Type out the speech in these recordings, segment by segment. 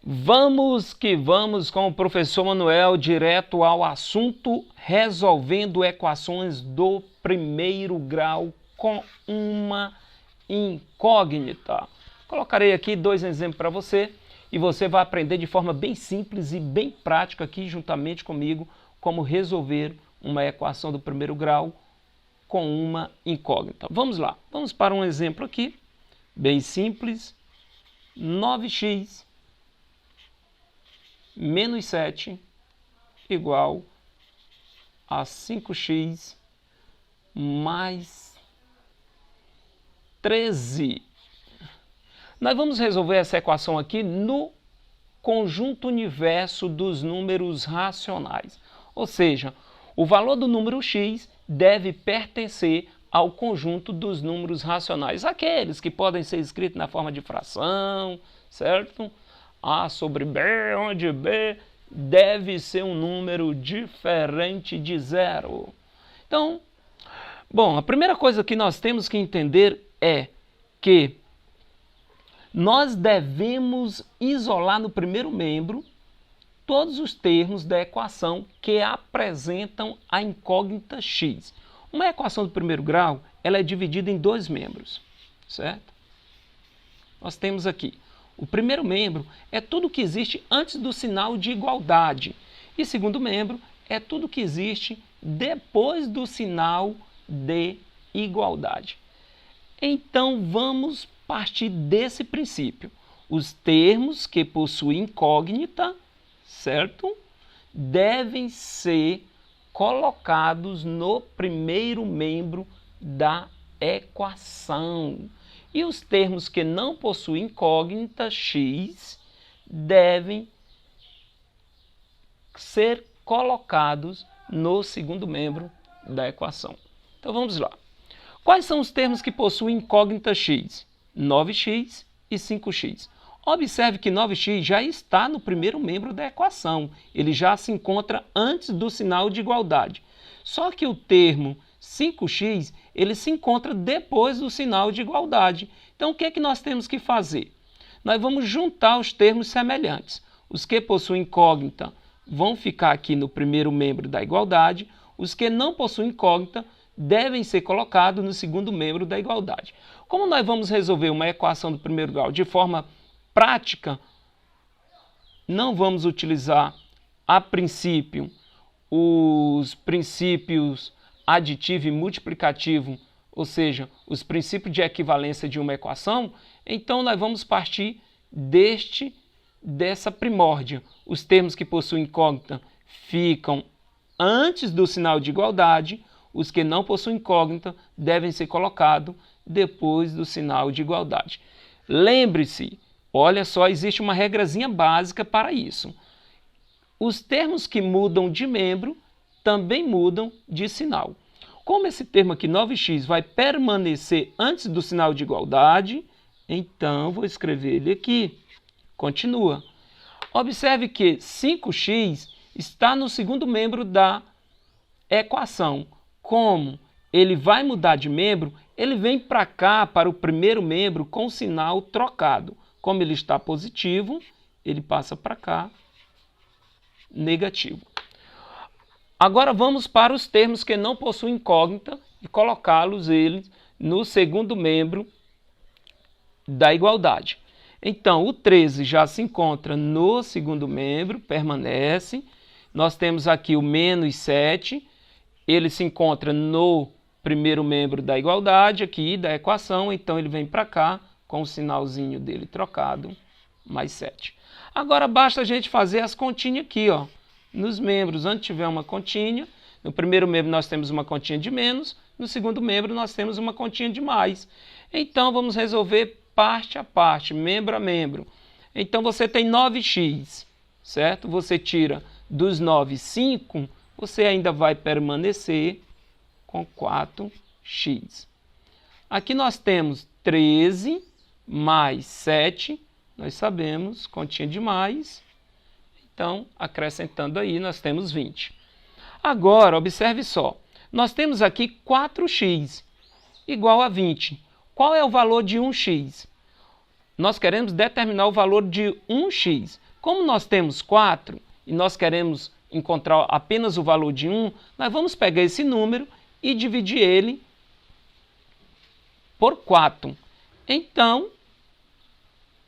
Vamos que vamos com o professor Manuel, direto ao assunto, resolvendo equações do primeiro grau com uma incógnita. Colocarei aqui dois exemplos para você e você vai aprender de forma bem simples e bem prática aqui juntamente comigo como resolver uma equação do primeiro grau com uma incógnita. Vamos lá, vamos para um exemplo aqui, bem simples. 9x menos 7 igual a 5x mais 13. Nós vamos resolver essa equação aqui no conjunto universo dos números racionais. Ou seja, o valor do número x deve pertencer ao conjunto dos números racionais, aqueles que podem ser escritos na forma de fração, certo? A sobre B, onde B deve ser um número diferente de zero. Então, bom, a primeira coisa que nós temos que entender é que nós devemos isolar no primeiro membro todos os termos da equação que apresentam a incógnita x. Uma equação do primeiro grau, ela é dividida em dois membros, certo? Nós temos aqui, o primeiro membro é tudo que existe antes do sinal de igualdade. E o segundo membro é tudo que existe depois do sinal de igualdade. Então, vamos partir desse princípio. Os termos que possuem incógnita, certo? Devem ser colocados no primeiro membro da equação. E os termos que não possuem incógnita x devem ser colocados no segundo membro da equação. Então vamos lá. Quais são os termos que possuem incógnita x? 9x e 5x. Observe que 9x já está no primeiro membro da equação. Ele já se encontra antes do sinal de igualdade. Só que o termo 5x, ele se encontra depois do sinal de igualdade. Então, o que é que nós temos que fazer? Nós vamos juntar os termos semelhantes. Os que possuem incógnita vão ficar aqui no primeiro membro da igualdade. Os que não possuem incógnita devem ser colocados no segundo membro da igualdade. Como nós vamos resolver uma equação do primeiro grau de forma prática, não vamos utilizar a princípio os princípios aditivo e multiplicativo, ou seja, os princípios de equivalência de uma equação. Então nós vamos partir dessa primórdia. Os termos que possuem incógnita ficam antes do sinal de igualdade, os que não possuem incógnita devem ser colocados depois do sinal de igualdade. Lembre-se, olha só, existe uma regrazinha básica para isso. Os termos que mudam de membro também mudam de sinal. Como esse termo aqui, 9x, vai permanecer antes do sinal de igualdade, então vou escrever ele aqui. Continua. Observe que 5x está no segundo membro da equação. Como ele vai mudar de membro, ele vem para cá, para o primeiro membro, com o sinal trocado. Como ele está positivo, ele passa para cá, negativo. Agora vamos para os termos que não possuem incógnita e colocá-los eles no segundo membro da igualdade. Então, o 13 já se encontra no segundo membro, permanece. Nós temos aqui o menos 7, ele se encontra no primeiro membro da igualdade, aqui da equação, então ele vem para cá com o sinalzinho dele trocado, mais 7. Agora basta a gente fazer as continhas aqui, ó. Nos membros, onde tiver uma continha, no primeiro membro nós temos uma continha de menos, no segundo membro nós temos uma continha de mais. Então vamos resolver parte a parte, membro a membro. Então você tem 9x, certo? Você tira dos 9, 5, você ainda vai permanecer com 4x. Aqui nós temos 13 mais 7, nós sabemos, continha de mais. Então, acrescentando aí, nós temos 20. Agora, observe só, nós temos aqui 4x igual a 20. Qual é o valor de 1x? Nós queremos determinar o valor de 1x. Como nós temos 4 e nós queremos encontrar apenas o valor de 1, nós vamos pegar esse número e dividir ele por 4. Então,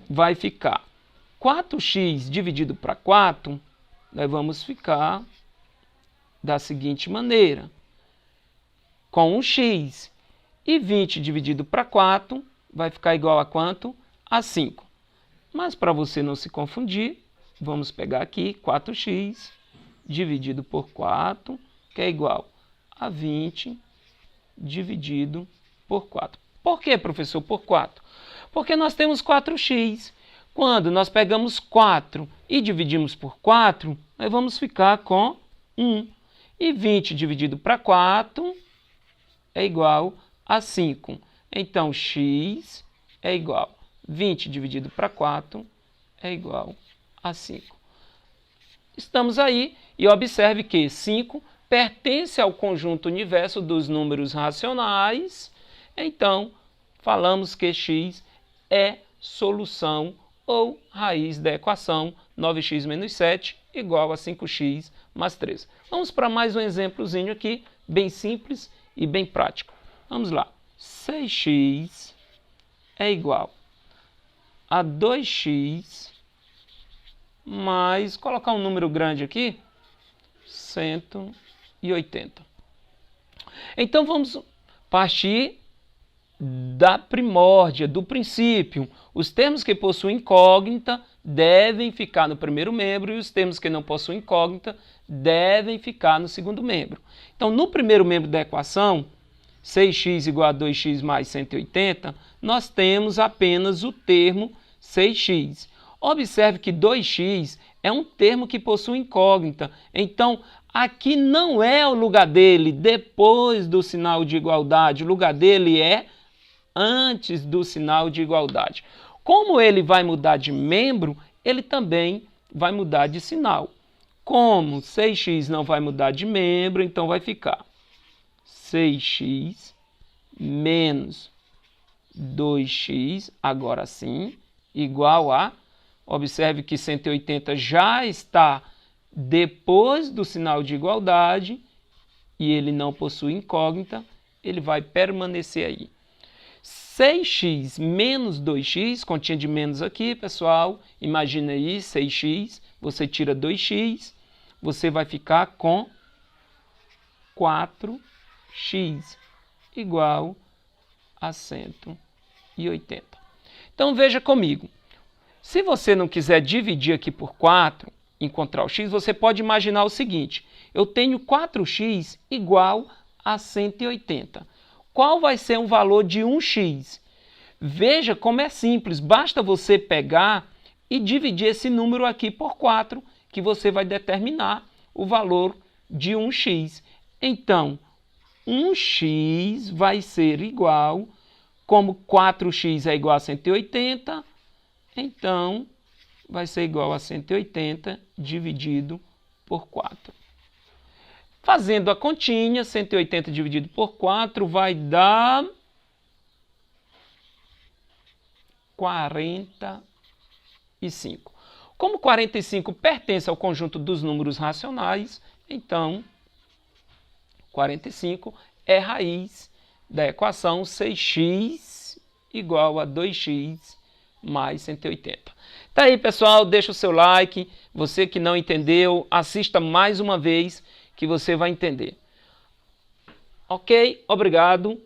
vai ficar 4x dividido para 4, nós vamos ficar da seguinte maneira, com um x. E 20 dividido para 4 vai ficar igual a quanto? A 5. Mas para você não se confundir, vamos pegar aqui 4x dividido por 4, que é igual a 20 dividido por 4. Por que, professor, por 4? Porque nós temos 4x. Quando nós pegamos 4 e dividimos por 4, nós vamos ficar com 1. E 20 dividido para 4 é igual a 5. Então, x é igual a 20 dividido para 4 é igual a 5. Estamos aí e observe que 5 pertence ao conjunto universo dos números racionais. Então, falamos que x é solução ou raiz da equação 9x menos 7 igual a 5x mais 3. Vamos para mais um exemplozinho aqui, bem simples e bem prático. Vamos lá. 6x é igual a 2x mais, colocar um número grande aqui, 180. Então vamos partir da primórdia, do princípio. Os termos que possuem incógnita devem ficar no primeiro membro e os termos que não possuem incógnita devem ficar no segundo membro. Então, no primeiro membro da equação, 6x igual a 2x mais 180, nós temos apenas o termo 6x. Observe que 2x é um termo que possui incógnita. Então, aqui não é o lugar dele depois do sinal de igualdade. O lugar dele é antes do sinal de igualdade. Como ele vai mudar de membro, ele também vai mudar de sinal. Como 6x não vai mudar de membro, então vai ficar 6x menos 2x, agora sim, igual a, observe que 180 já está depois do sinal de igualdade e ele não possui incógnita, ele vai permanecer aí. 6x menos 2x, continha de menos aqui, pessoal, imagina aí 6x, você tira 2x, você vai ficar com 4x igual a 180. Então veja comigo, se você não quiser dividir aqui por 4, encontrar o x, você pode imaginar o seguinte, eu tenho 4x igual a 180. Qual vai ser um valor de 1x? Veja como é simples, basta você pegar e dividir esse número aqui por 4, que você vai determinar o valor de 1x. Então, 1x vai ser igual, como 4x é igual a 180, então vai ser igual a 180 dividido por 4. Fazendo a continha, 180 dividido por 4 vai dar 45. Como 45 pertence ao conjunto dos números racionais, então 45 é raiz da equação 6x igual a 2x mais 180. Tá aí, pessoal, deixa o seu like. Você que não entendeu, assista mais uma vez que você vai entender. Ok? Obrigado.